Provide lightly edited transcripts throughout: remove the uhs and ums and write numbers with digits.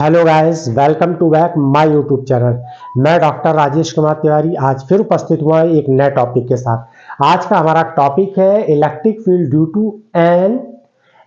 Hello guys, welcome to back my YouTube channel. मैं doctor Rajesh Kumar Tiwari आज फिर उपस्थित हुआ एक नए टॉपिक के साथ। आज का हमारा टॉपिक है electric field due to an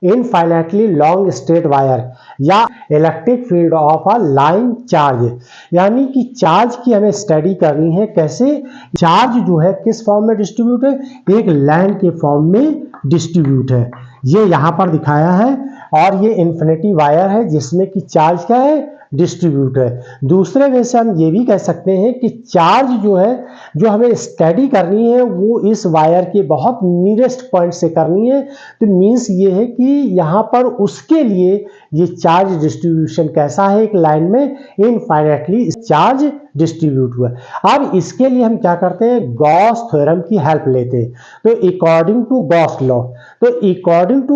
infinitely long straight wire या electric field of a line charge. यानी कि चार्ज की हमें स्टडी करनी है, कैसे चार्ज जो है किस फॉर्म में डिस्ट्रीब्यूट है, एक लाइन के फॉर्म में डिस्ट्रीब्यूट है। ये यहाँ पर दिखाया है और ये इन्फिनिटी वायर है जिसमें कि चार्ज क्या है, डिस्ट्रीब्यूट है। दूसरे वे से हम ये भी कह सकते हैं कि चार्ज जो है, जो हमें स्टडी करनी है वो इस वायर के बहुत नियरेस्ट पॉइंट से करनी है। तो मीन्स ये है कि यहाँ पर उसके लिए ये चार्ज डिस्ट्रीब्यूशन कैसा है, एक लाइन में इनफाइनाइटली चार्ज डिस्ट्रीब्यूट हुआ। अब इसके लिए हम क्या करते हैं, गॉस थ्योरम की हेल्प लेते हैं। तो अकॉर्डिंग टू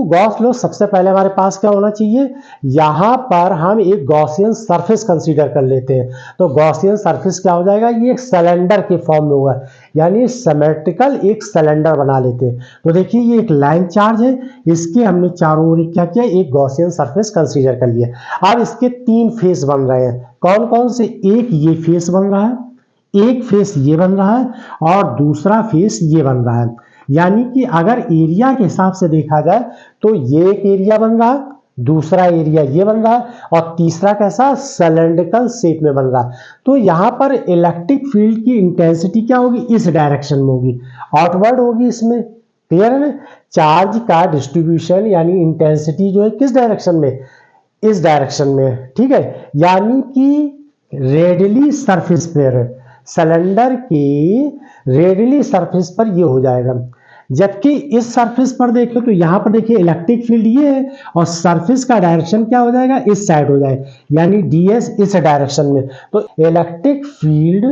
गॉस लॉ, सबसे पहले हमारे पास क्या होना चाहिए, यहां पर हम एक गॉसियन सरफेस कंसीडर कर लेते हैं। तो गॉसियन सरफेस क्या हो जाएगा, ये एक सिलेंडर के फॉर्म में होगा, यानी सिमेट्रिकल एक सिलेंडर बना लेते हैं। तो देखिए ये एक लाइन चार्ज है, इसके हमने चारों ओर क्या किया, एक गॉसियन सरफेस कंसीडर कर लिया। अब इसके तीन फेस बन रहे हैं, कौन कौन से, एक ये फेस बन रहा है, एक फेस ये बन रहा है और दूसरा फेस ये बन रहा है। यानी कि अगर एरिया के हिसाब से देखा जाए तो ये एक एरिया बन रहा है, दूसरा एरिया ये बन रहा है और तीसरा कैसा, सिलेंड्रिकल शेप में बन रहा है। तो यहां पर इलेक्ट्रिक फील्ड की इंटेंसिटी क्या होगी, इस डायरेक्शन में होगी, आउटवर्ड होगी। इसमें क्लियर है ना, चार्ज का डिस्ट्रीब्यूशन यानी इंटेंसिटी जो है किस डायरेक्शन में, इस डायरेक्शन में, ठीक है। यानी कि रेडियली सरफेस पर, सिलेंडर की रेडियली सरफेस पर ये हो जाएगा। जबकि इस सरफेस पर देखें तो यहां पर देखिए इलेक्ट्रिक फील्ड ये है और सरफेस का डायरेक्शन क्या हो जाएगा, इस साइड हो जाएगा, यानी डीएस इस डायरेक्शन में। तो इलेक्ट्रिक फील्ड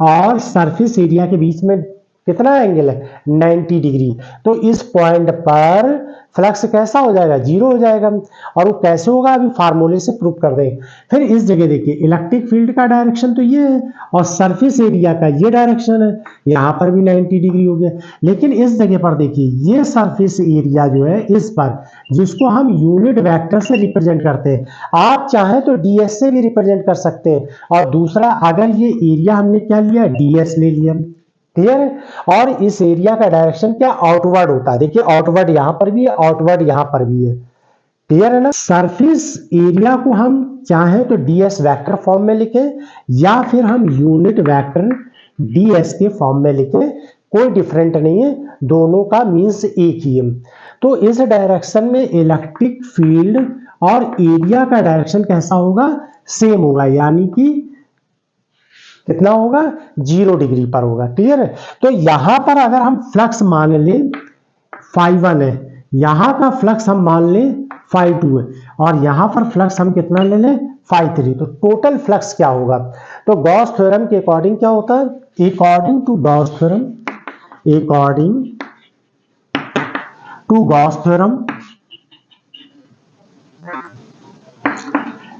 और सरफेस एरिया के बीच में कितना एंगल है, 90 डिग्री। तो इस पॉइंट पर फ्लक्स कैसा हो जाएगा, जीरो हो जाएगा। और वो कैसे होगा, अभी फार्मूले से प्रूव कर देंगे। फिर इस जगह देखिए इलेक्ट्रिक फील्ड का डायरेक्शन तो ये है और सरफेस एरिया का ये डायरेक्शन है, यहाँ पर भी 90 डिग्री हो गया। लेकिन इस जगह पर देखिए ये सरफेस एरिया जो है इस पर, जिसको हम यूनिट वेक्टर से रिप्रेजेंट करते हैं, आप चाहे तो डीएस से भी रिप्रेजेंट कर सकते हैं। और दूसरा, अगर ये एरिया हमने क्या लिया, डीएस ले लिया, क्लियर है। और इस एरिया का डायरेक्शन क्या, आउटवर्ड होता है। देखिए आउटवर्ड यहां पर भी है, आउटवर्ड यहां पर भी है, क्लियर है ना। सरफेस एरिया को हम चाहे तो डीएस वेक्टर फॉर्म में लिखें या फिर हम यूनिट वेक्टर डीएस के फॉर्म में लिखें, कोई डिफरेंट नहीं है, दोनों का मीन्स एक ही है। तो इस डायरेक्शन में इलेक्ट्रिक फील्ड और एरिया का डायरेक्शन कैसा होगा, सेम होगा, यानी कि कितना होगा, 0 डिग्री पर होगा, क्लियर है। तो यहां पर अगर हम फ्लक्स मान लें φ1 है, यहां का फ्लक्स हम मान लें φ2 है और यहां पर फ्लक्स हम कितना ले लें, φ3, तो टोटल फ्लक्स क्या होगा। तो गॉस थ्योरम के अकॉर्डिंग क्या होता है, according to Gauss theorem, according to Gauss theorem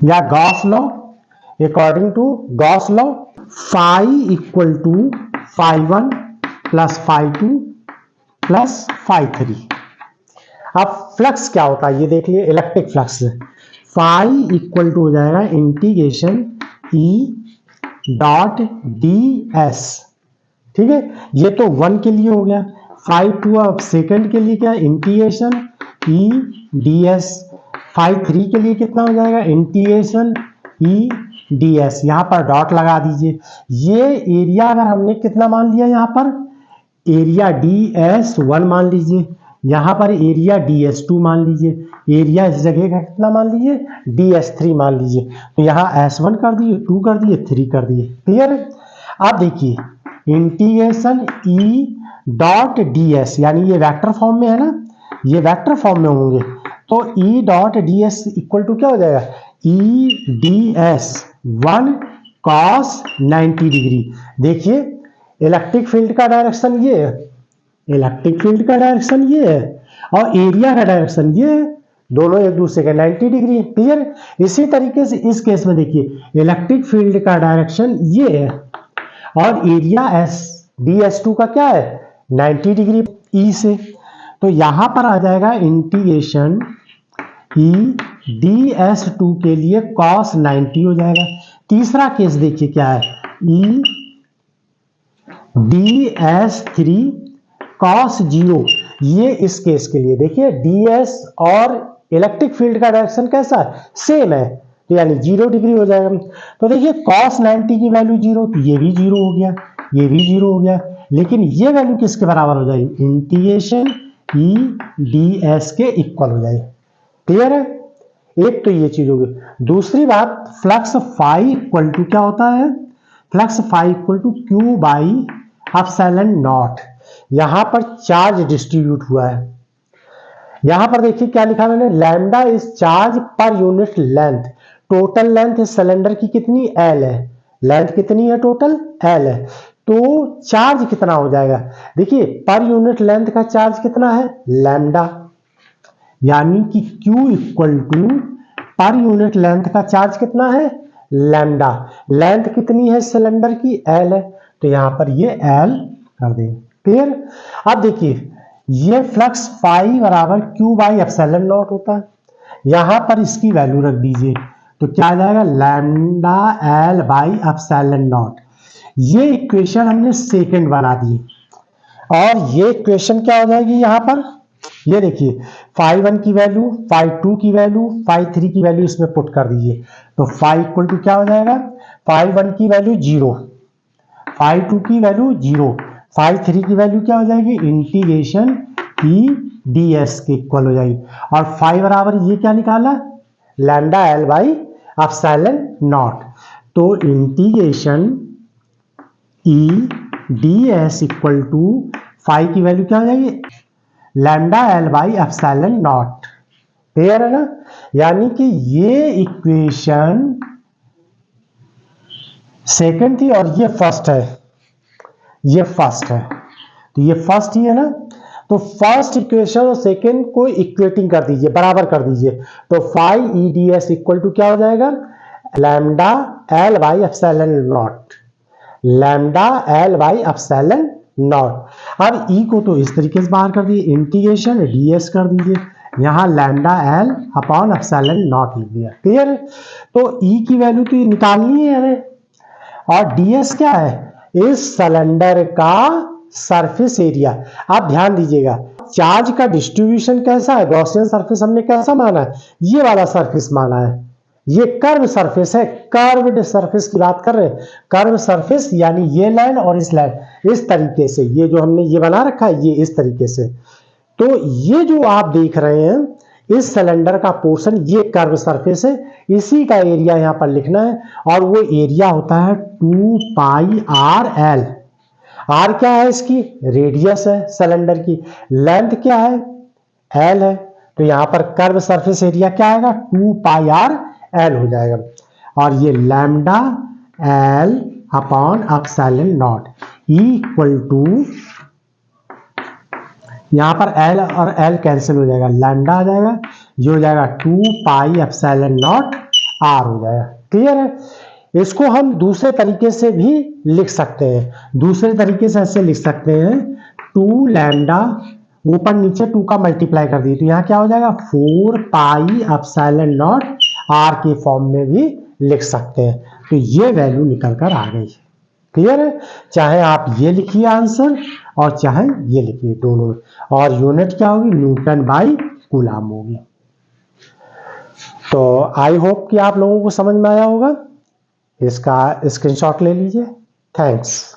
या Gauss law, according to Gauss law, phi equal to φ1 plus φ2 plus φ3। अब फ्लक्स क्या होता है ये देख लिए, electric flux phi equal to हो जाएगा integration E dot D s, ठीक है। ये तो 1 के लिए हो गया, φ2 अब सेकंड के लिए क्या, इंटीग्रेशन ई डी एस, φ3 के लिए कितना हो जाएगा, इंटीग्रेशन ई डी एस, यहां पर डॉट लगा दीजिए। ये एरिया अगर हमने कितना मान लिया, यहां पर एरिया डी एस 1 मान लीजिए, यहां पर एरिया डी एस 2 मान लीजिए, एरिया इस जगह का कितना मान लीजिए, डी एस 3 मान लीजिए। तो यहां एस 1 कर दिए, 2 कर दिए, 3 कर दिए, क्लियर है। अब देखिए integration E dot D S, यानी ये वेक्टर फॉर्म में है ना, ये वेक्टर फॉर्म में होंगे, तो E dot D S equal to क्या हो जाएगा, E D S 1 cos 90 degree. देखिए इलेक्ट्रिक फील्ड का डायरेक्शन ये है, इलेक्ट्रिक फील्ड का डायरेक्शन ये है और एरिया का डायरेक्शन ये है, दोनों एक दूसरे के 90 डिग्री, क्लियर। इसी तरीके से इस केस में देखिए इलेक्ट्रिक फील्ड का डायरेक्शन ये है और एरिया एस डी एस 2 का क्या है, 90 डिग्री ई से। तो यहां पर आ जाएगा इंटीग्रेशन ई DS2 के लिए cos 90 हो जाएगा। तीसरा केस देखिए क्या है, E DS3 cos 0, ये इस केस के लिए देखिए DS और इलेक्ट्रिक फील्ड का डायरेक्शन कैसा है, सेम है, तो यानी 0 डिग्री हो जाएगा। तो देखिए cos 90 की वैल्यू 0, तो ये भी 0 हो गया, ये भी 0 हो गया, लेकिन ये वैल्यू किसके बराबर हो जाएगी, इंटीग्रेशन E DS के इक्वल हो जाएगी। क्लियर है, एक तो ये चीज होगी। दूसरी बात, फ्लक्स फाई इक्वल टू क्या होता है, flux phi equal to Q by epsilon naught. यहां पर चार्ज डिस्ट्रीब्यूट हुआ है, यहां पर देखिए क्या लिखा मैंने, लैम्डा इज चार्ज पर यूनिट लेंथ। टोटल लेंथ इस सिलेंडर की कितनी, L है, लेंथ कितनी है टोटल, L है, तो चार्ज कितना हो जाएगा, देखिए पर यूनिट लेंथ का चार्ज कितना है, लैम्डा, यानी कि Q equal to per unit length का चार्ज कितना है, लैम्डा। लेंथ कितनी है सिलेंडर की, L है, तो यहां पर ये L कर देंगे। क्लियर। अब देखिए ये फ्लक्स फाई बराबर Q बाई एप्सिलॉन नॉट होता है, यहां पर इसकी वैल्यू रख दीजिए, तो क्या आ जाएगा, lambda L by epsilon not. ये इक्वेशन हमने सेकंड बना दी, और ये इक्वेशन क्या हो जाएगी यहां पर, ये देखिए फाई 1 की वैल्यू, फाई 2 की वैल्यू, फाई 3 की वैल्यू इसमें पुट कर दीजिए, तो फाई इक्वल टू क्या हो जाएगा, फाई 1 की वैल्यू 0, फाई 2 की वैल्यू 0, फाई 3 की वैल्यू क्या हो जाएगी, इंटीग्रेशन E DS के इक्वल हो जाएगी। और फाई बराबर ये क्या निकाला, lambda L by epsilon naught, तो integration E DS equal to phi की वैल्यू क्या हो जाएगी, lambda L by epsilon naught. Clear है ना, यानी कि ये इक्वेशन सेकंड थी और ये फर्स्ट है, ये फर्स्ट है, तो ये फर्स्ट ही है ना, तो फर्स्ट इक्वेशन और सेकंड को इक्वेटिंग कर दीजिए, बराबर कर दीजिए, तो फाई EDS इक्वल टू क्या हो जाएगा, lambda L by epsilon not, lambda L by epsilon not. अब E को तो इस तरीके से बाहर कर दिए, इंटीग्रेशन DS कर दीजिए, यहां lambda L upon epsilon not लिख दिया। क्लियर है, तो E की वैल्यू तो निकालनी है हमें, और DS क्या है, इस सिलेंडर का सरफेस एरिया। आप ध्यान दीजिएगा चार्ज का डिस्ट्रीब्यूशन कैसा है, गॉसियन सरफेस हमने कैसा माना है, ये वाला सरफेस माना है, ये कर्व सरफेस है, कर्व्ड सरफेस की बात कर रहे हैं, कर्व सरफेस यानी ये लाइन और इस लाइन इस तरीके से, ये जो हमने ये बना रखा है ये इस तरीके से, तो ये जो आप देख रहे हैं इस सिलेंडर का पोर्शन ये कर्व सरफेस है, इसी का एरिया यहां पर लिखना है, और वो एरिया होता है 2 पाई RL। R क्या है, इसकी रेडियस है सिलेंडर की, लेंथ क्या है, L है, तो यहां पर कर्व सरफेस एरिया क्या आएगा, 2 पाई RL हो जाएगा, और ये lambda L upon epsilon naught equal to, यहां पर L और L कैंसिल हो जाएगा, लैम्डा आ जाएगा, ये हो जाएगा 2 पाई एप्सिलॉन नॉट R हो जाएगा। क्लियर है, इसको हम दूसरे तरीके से भी लिख सकते हैं, दूसरे तरीके से ऐसे लिख सकते हैं, 2 लैम्डा ऊपर नीचे 2 का मल्टीप्लाई कर दिए, तो यहाँ क्या हो जाएगा 4 पाई एप्सिलॉन नॉट R के फॉर्म में भी लिख सकते हैं, तो ये वैल्यू निकल कर आ गई। क्लियर है, चाहे आप ये लिखिए आंसर और चाहे ये लिखिए, दोनों, और यूनिट क्या होगी, न्यूटन बाई कूलम होगी। तो आई होप कि आप लोगों को समझ में आया होगा, इसका स्क्रीनशॉट ले लीजिए। थैंक्स।